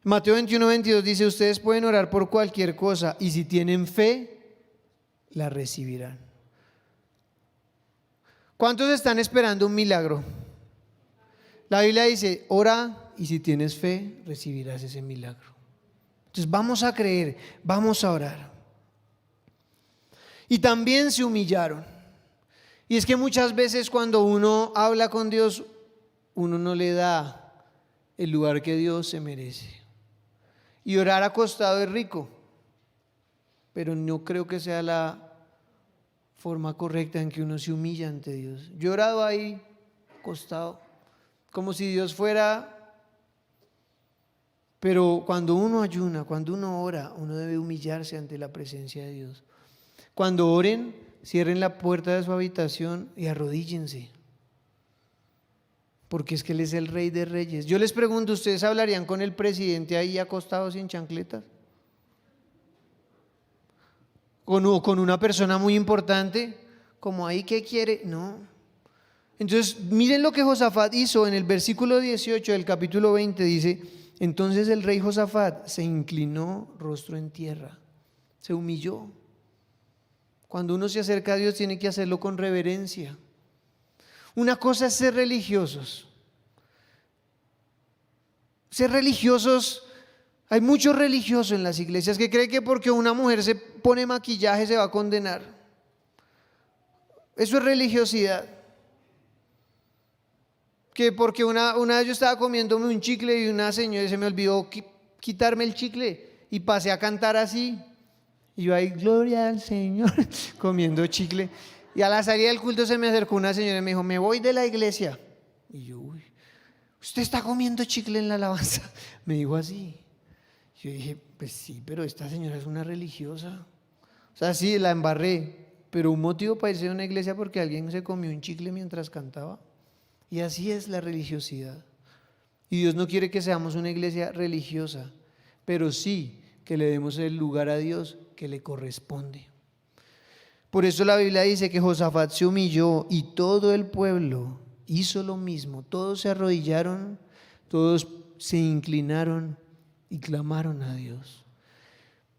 Mateo 21:22 dice, ustedes pueden orar por cualquier cosa y si tienen fe, la recibirán. ¿Cuántos están esperando un milagro? La Biblia dice, ora y si tienes fe, recibirás ese milagro. Entonces vamos a creer, vamos a orar. Y también se humillaron. Y es que muchas veces cuando uno habla con Dios, uno no le da el lugar que Dios se merece. Y orar acostado es rico, pero no creo que sea la forma correcta en que uno se humilla ante Dios. Yo he orado ahí acostado, como si Dios fuera, pero cuando uno ayuna, cuando uno ora, uno debe humillarse ante la presencia de Dios. Cuando oren, cierren la puerta de su habitación y arrodíllense, porque es que Él es el Rey de Reyes. Yo les pregunto, ¿ustedes hablarían con el presidente ahí acostado sin chancletas? ¿Con una persona muy importante? Como ahí, ¿qué quiere? No. Entonces, miren lo que Josafat hizo en el versículo 18 del capítulo 20, dice, entonces el rey Josafat se inclinó rostro en tierra, se humilló. Cuando uno se acerca a Dios tiene que hacerlo con reverencia. Una cosa es ser religiosos. Ser religiosos, hay muchos religiosos en las iglesias que creen que porque una mujer se pone maquillaje se va a condenar. Eso es religiosidad. Que porque una vez yo estaba comiéndome un chicle y una señora se me olvidó quitarme el chicle y pasé a cantar así. Y yo ahí, gloria al Señor, comiendo chicle. Y a la salida del culto se me acercó una señora y me dijo, me voy de la iglesia. Y yo, uy, ¿usted está comiendo chicle en la alabanza? Me dijo así. Yo dije, pues sí, pero esta señora es una religiosa. O sea, sí, la embarré, pero un motivo para irse a una iglesia porque alguien se comió un chicle mientras cantaba. Y así es la religiosidad. Y Dios no quiere que seamos una iglesia religiosa, pero sí que le demos el lugar a Dios que le corresponde. Por eso la Biblia dice que Josafat se humilló y todo el pueblo hizo lo mismo. Todos se arrodillaron, todos se inclinaron y clamaron a Dios.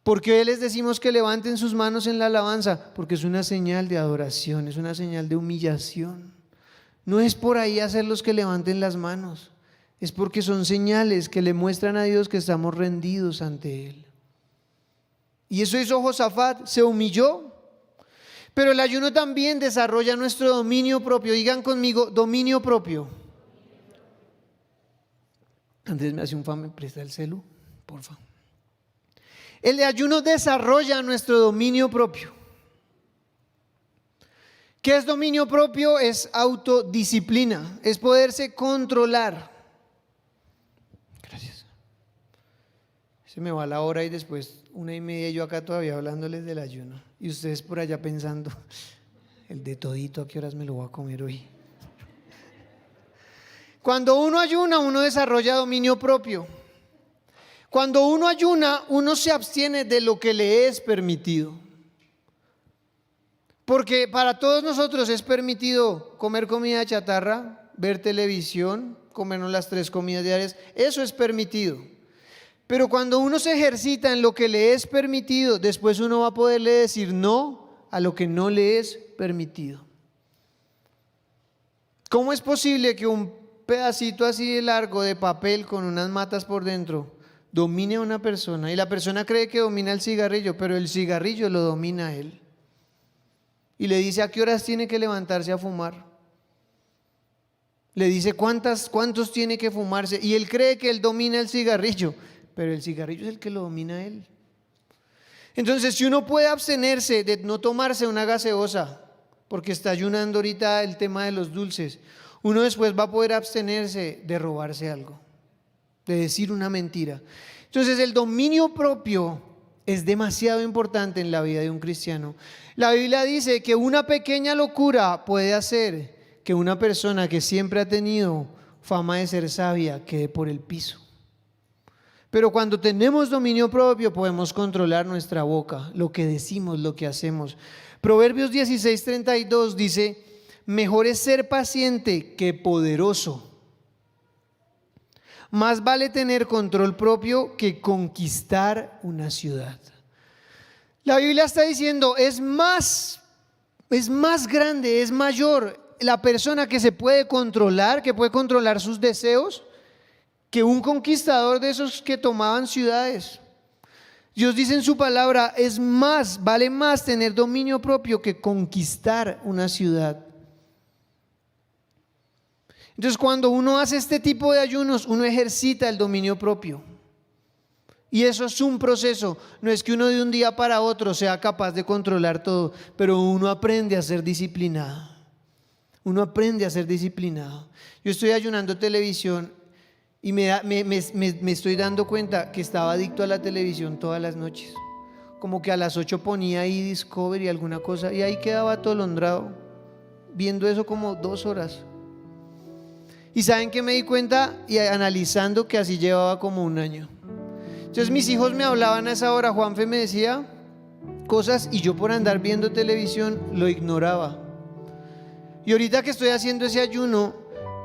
¿Por qué les decimos que levanten sus manos en la alabanza? Porque es una señal de adoración, es una señal de humillación. No es por ahí hacerlos que levanten las manos, es porque son señales que le muestran a Dios que estamos rendidos ante Él. Y eso hizo Josafat, se humilló. Pero el ayuno también desarrolla nuestro dominio propio. Digan conmigo, dominio propio. Antes me hace un favor, me presta el celu, por favor. El ayuno desarrolla nuestro dominio propio. ¿Qué es dominio propio? Es autodisciplina, es poderse controlar. Gracias. Se me va la hora y después 1:30 yo acá todavía hablándoles del ayuno. Y ustedes por allá pensando, el de todito, ¿a qué horas me lo voy a comer hoy? Cuando uno ayuna, uno desarrolla dominio propio. Cuando uno ayuna, uno se abstiene de lo que le es permitido. Porque para todos nosotros es permitido comer comida chatarra, ver televisión, comernos las 3 comidas diarias, eso es permitido. Pero cuando uno se ejercita en lo que le es permitido, después uno va a poderle decir no a lo que no le es permitido. ¿Cómo es posible que un pedacito así de largo de papel con unas matas por dentro domine a una persona? Y la persona cree que domina el cigarrillo, pero el cigarrillo lo domina a él. Y le dice a qué horas tiene que levantarse a fumar. Le dice cuántos tiene que fumarse. Y él cree que él domina el cigarrillo, pero el cigarrillo es el que lo domina a él. Entonces, si uno puede abstenerse de no tomarse una gaseosa, porque está ayunando ahorita el tema de los dulces, uno después va a poder abstenerse de robarse algo, de decir una mentira. Entonces, el dominio propio es demasiado importante en la vida de un cristiano. La Biblia dice que una pequeña locura puede hacer que una persona que siempre ha tenido fama de ser sabia quede por el piso. Pero cuando tenemos dominio propio podemos controlar nuestra boca, lo que decimos, lo que hacemos. Proverbios 16:32 dice, mejor es ser paciente que poderoso. Más vale tener control propio que conquistar una ciudad. La Biblia está diciendo, es más grande, es mayor la persona que se puede controlar, que puede controlar sus deseos, que un conquistador de esos que tomaban ciudades. Dios dice en su palabra, vale más tener dominio propio que conquistar una ciudad. Entonces, cuando uno hace este tipo de ayunos, uno ejercita el dominio propio. Y eso es un proceso. No es que uno de un día para otro sea capaz de controlar todo, pero uno aprende a ser disciplinado. Uno aprende a ser disciplinado. Yo estoy ayunando televisión y me estoy dando cuenta que estaba adicto a la televisión todas las noches. Como que a las 8 ponía ahí Discovery alguna cosa y ahí quedaba atolondrado viendo eso como 2 horas. Y ¿saben qué me di cuenta? Y analizando que así llevaba como 1 año. Entonces mis hijos me hablaban a esa hora, Juanfe me decía cosas y yo por andar viendo televisión lo ignoraba. Y ahorita que estoy haciendo ese ayuno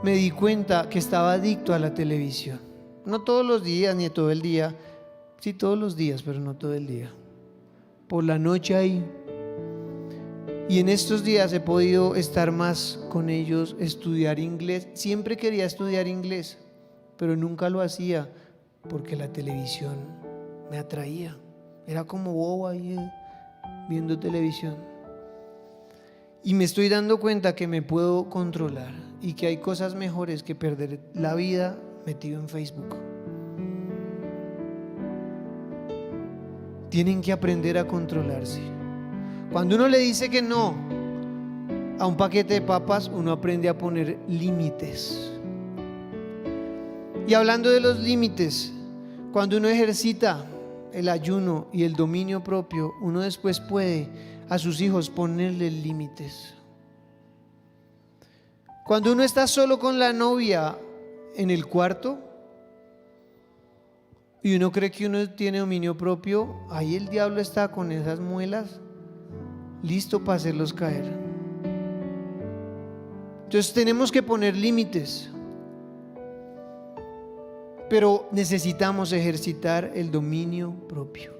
me di cuenta que estaba adicto a la televisión. No todos los días ni todo el día, sí todos los días, pero no todo el día. Por la noche ahí. Y en estos días he podido estar más con ellos, estudiar inglés. Siempre quería estudiar inglés, pero nunca lo hacía porque la televisión me atraía. Era como bobo ahí viendo televisión. Y me estoy dando cuenta que me puedo controlar y que hay cosas mejores que perder la vida metido en Facebook. Tienen que aprender a controlarse. Cuando uno le dice que no a un paquete de papas, uno aprende a poner límites. Y hablando de los límites, cuando uno ejercita el ayuno y el dominio propio, uno después puede a sus hijos ponerle límites. Cuando uno está solo con la novia en el cuarto y uno cree que uno tiene dominio propio, ahí el diablo está con esas muelas listo para hacerlos caer. Entonces tenemos que poner límites, pero necesitamos ejercitar el dominio propio.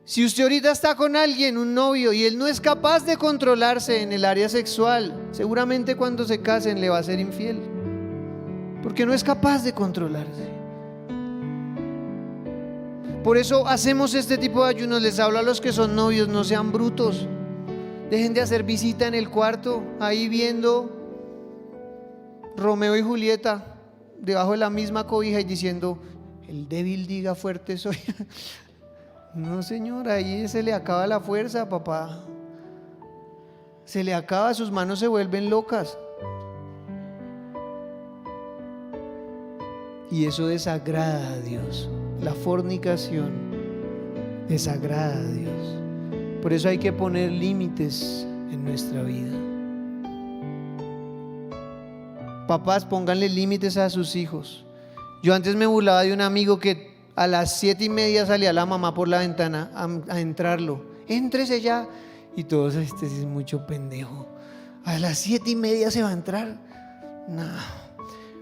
Si usted ahorita está con alguien, un novio, y él no es capaz de controlarse en el área sexual, seguramente cuando se casen le va a ser infiel, porque no es capaz de controlarse. Por eso hacemos este tipo de ayunos. Les hablo a los que son novios, no sean brutos. Dejen de hacer visita en el cuarto, ahí viendo Romeo y Julieta debajo de la misma cobija y diciendo, el débil diga fuerte soy. No, señor, ahí se le acaba la fuerza, papá. Se le acaba, sus manos se vuelven locas. Y eso desagrada a Dios. La fornicación desagrada a Dios. Por eso hay que poner límites en nuestra vida. Papás, pónganle límites a sus hijos. Yo antes me burlaba de un amigo que a las 7:30 salía la mamá por la ventana a entrarlo. Éntrese ya. Y todos, este es mucho pendejo. A las 7:30 se va a entrar. No.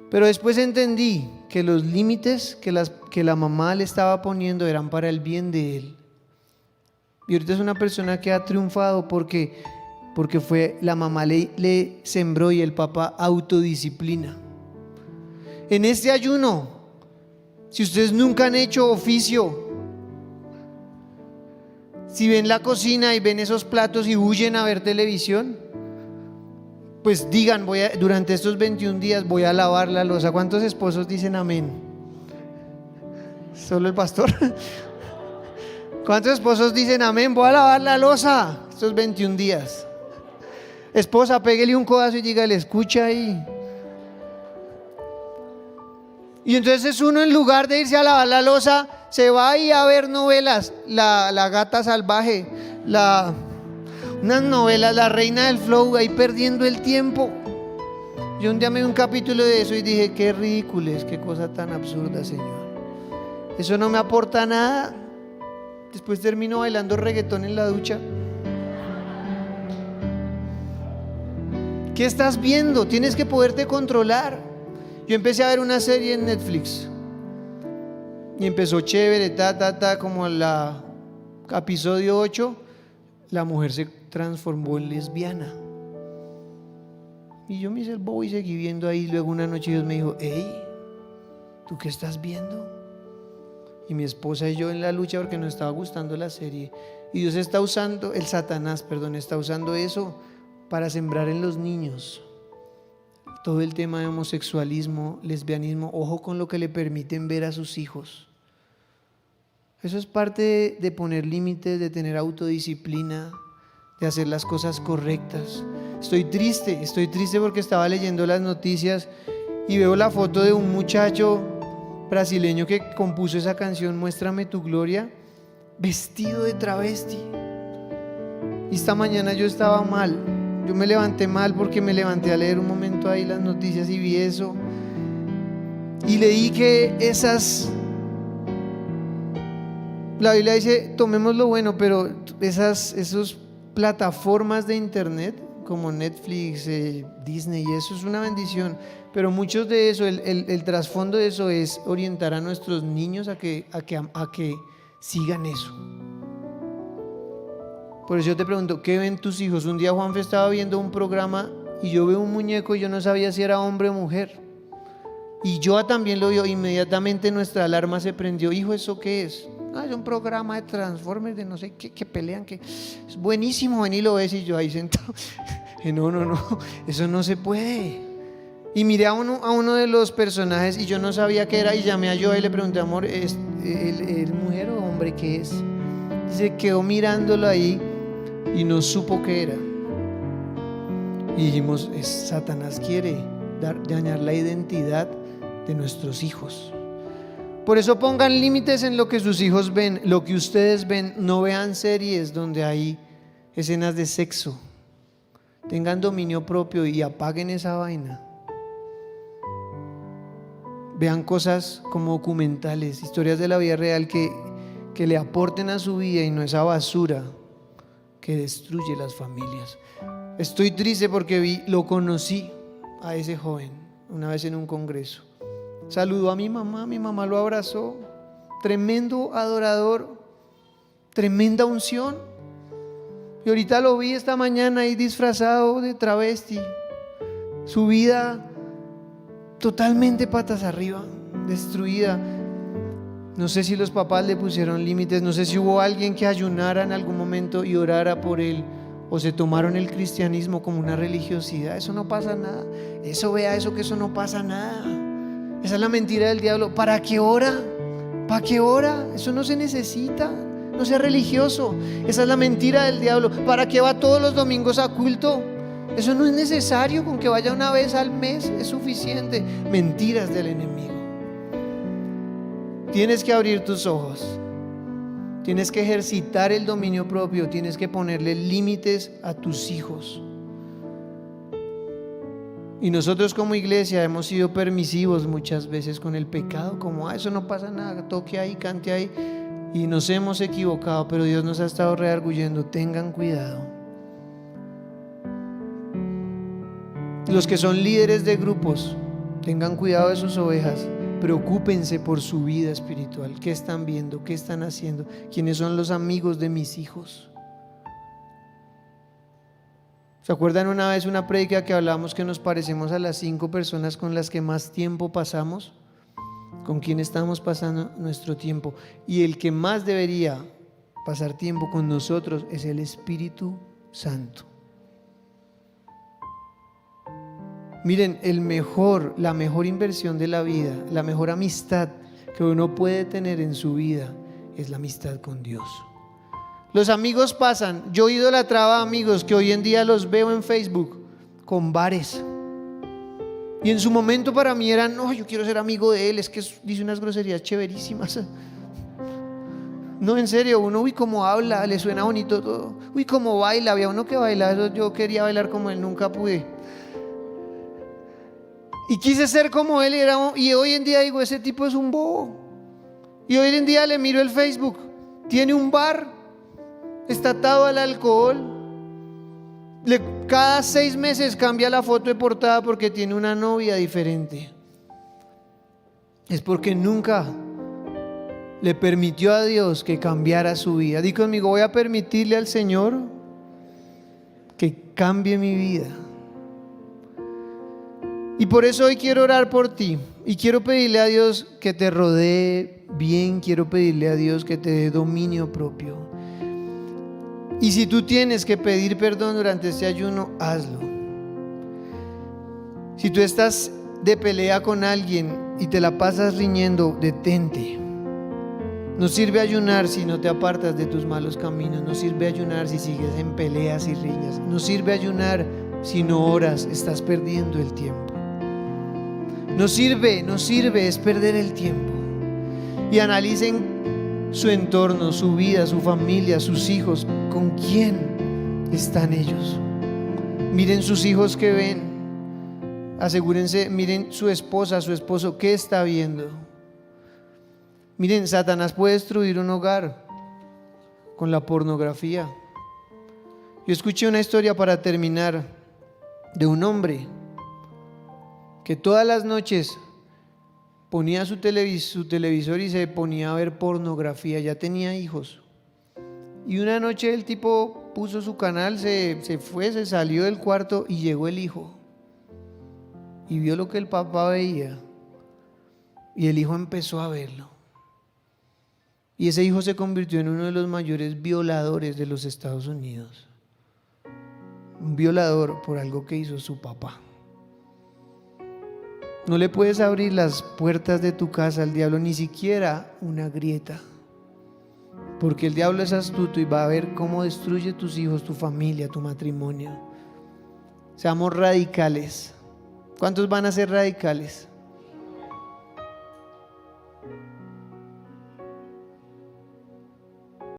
Pero después entendí que los límites que la mamá le estaba poniendo eran para el bien de él. Y ahorita es una persona que ha triunfado porque la mamá le sembró y el papá autodisciplina. En este ayuno, si ustedes nunca han hecho oficio, si ven la cocina y ven esos platos y huyen a ver televisión, pues digan, durante estos 21 días voy a lavar la loza. ¿Cuántos esposos dicen amén? ¿Solo el pastor? ¿Cuántos esposos dicen amén? Voy a lavar la loza estos 21 días. Esposa, pégale un codazo y dígale, escucha ahí. Y entonces uno, en lugar de irse a lavar la loza, se va ahí a ver novelas. La Gata Salvaje, unas novelas, La Reina del Flow, ahí perdiendo el tiempo. Yo un día me vi un capítulo de eso y dije, qué ridículo es, qué cosa tan absurda, Señor. Eso no me aporta nada. Después termino bailando reggaetón en la ducha. ¿Qué estás viendo? Tienes que poderte controlar. Yo empecé a ver una serie en Netflix y empezó chévere, como la episodio 8, la mujer se transformó en lesbiana. Y yo me hice el bobo y seguí viendo ahí. Luego una noche Dios me dijo: hey, ¿tú qué estás viendo? Y mi esposa y yo en la lucha porque nos estaba gustando la serie. Y Dios está usando, el Satanás, está usando eso para sembrar en los niños todo el tema de homosexualismo, lesbianismo. Ojo con lo que le permiten ver a sus hijos. Eso es parte de poner límites, de tener autodisciplina, de hacer las cosas correctas. Estoy triste porque estaba leyendo las noticias y veo la foto de un muchacho brasileño que compuso esa canción Muéstrame tu gloria, vestido de travesti. Y esta mañana yo estaba mal, yo me levanté mal porque me levanté a leer un momento ahí las noticias y vi eso y leí que la Biblia dice tomemos lo bueno, pero esas plataformas de internet como Netflix, Disney, y eso es una bendición, pero muchos de eso, el trasfondo de eso es orientar a nuestros niños a que sigan eso. Por eso yo te pregunto, ¿qué ven tus hijos? Un día Juanfe estaba viendo un programa y yo veo un muñeco y yo no sabía si era hombre o mujer, y yo también lo vio. Inmediatamente nuestra alarma se prendió. Hijo, ¿eso qué es? Es un programa de Transformers, de no sé qué, que pelean, que es buenísimo, ven y lo ves. Y yo ahí sentado, no, eso no se puede. Y miré a uno de los personajes y yo no sabía qué era, y llamé a Joel y le pregunté: amor, ¿es mujer o hombre? ¿Qué es? Y se quedó mirándolo ahí y no supo qué era. Y dijimos: Satanás quiere dañar la identidad de nuestros hijos. Por eso pongan límites en lo que sus hijos ven, lo que ustedes ven. No vean series donde hay escenas de sexo. Tengan dominio propio y apaguen esa vaina. Vean cosas como documentales, historias de la vida real que le aporten a su vida y no esa basura que destruye las familias. Estoy triste porque lo conocí a ese joven una vez en un congreso. Saludó a mi mamá lo abrazó, tremendo adorador, tremenda unción. Y ahorita lo vi esta mañana ahí disfrazado de travesti, su vida totalmente patas arriba, destruida. No sé si los papás le pusieron límites, no sé si hubo alguien que ayunara en algún momento y orara por él, o se tomaron el cristianismo como una religiosidad. Eso no pasa nada, eso no pasa nada. Esa es la mentira del diablo. ¿Para qué ora? ¿Para qué ora? Eso no se necesita. No sea religioso. Esa es la mentira del diablo. ¿Para qué va todos los domingos a culto? Eso no es necesario. Con que vaya una vez al mes es suficiente. Mentiras del enemigo. Tienes que abrir tus ojos. Tienes que ejercitar el dominio propio. Tienes que ponerle límites a tus hijos. Y nosotros como iglesia hemos sido permisivos muchas veces con el pecado, como eso no pasa nada, toque ahí, cante ahí, y nos hemos equivocado, pero Dios nos ha estado redarguyendo. Tengan cuidado. Los que son líderes de grupos, tengan cuidado de sus ovejas, preocúpense por su vida espiritual. ¿Qué están viendo? ¿Qué están haciendo? ¿Quiénes son los amigos de mis hijos? ¿Se acuerdan una vez una prédica que hablamos que nos parecemos a las 5 personas con las que más tiempo pasamos? ¿Con quién estamos pasando nuestro tiempo? Y el que más debería pasar tiempo con nosotros es el Espíritu Santo. Miren, la mejor inversión de la vida, la mejor amistad que uno puede tener en su vida es la amistad con Dios. Los amigos pasan. Yo idolatraba amigos que hoy en día los veo en Facebook con bares. Y en su momento para mí eran: no, yo quiero ser amigo de él, es que dice unas groserías chéverísimas. No, en serio, uno, uy, cómo habla, le suena bonito todo. Uy, cómo baila, había uno que bailaba, yo quería bailar como él, nunca pude. Y quise ser como él, y hoy en día digo: ese tipo es un bobo. Y hoy en día le miro el Facebook, tiene un bar, está atado al alcohol, cada 6 meses cambia la foto de portada porque tiene una novia diferente. es porque nunca le permitió a Dios que cambiara su vida. Di conmigo, voy a permitirle al Señor que cambie mi vida. Y por eso hoy quiero orar por ti y quiero pedirle a Dios que te rodee bien, quiero pedirle a Dios que te dé dominio propio. Y si tú tienes que pedir perdón durante este ayuno, hazlo. Si tú estás de pelea con alguien y te la pasas riñendo, detente. No sirve ayunar si no te apartas de tus malos caminos. No sirve ayunar si sigues en peleas y riñas. No sirve ayunar si no oras, estás perdiendo el tiempo. No sirve, es perder el tiempo. Y analicen su entorno, su vida, su familia, sus hijos. ¿Con quién están ellos? Miren sus hijos que ven. Asegúrense, miren su esposa, su esposo, ¿qué está viendo? Miren, Satanás puede destruir un hogar con la pornografía. Yo escuché una historia para terminar de un hombre que todas las noches ponía su televisor y se ponía a ver pornografía. Ya tenía hijos. Y una noche el tipo puso su canal, se salió del cuarto y llegó el hijo. Y vio lo que el papá veía. Y el hijo empezó a verlo. Y ese hijo se convirtió en uno de los mayores violadores de los Estados Unidos. Un violador por algo que hizo su papá. No le puedes abrir las puertas de tu casa al diablo, ni siquiera una grieta. Porque el diablo es astuto y va a ver cómo destruye tus hijos, tu familia, tu matrimonio. Seamos radicales. ¿Cuántos van a ser radicales?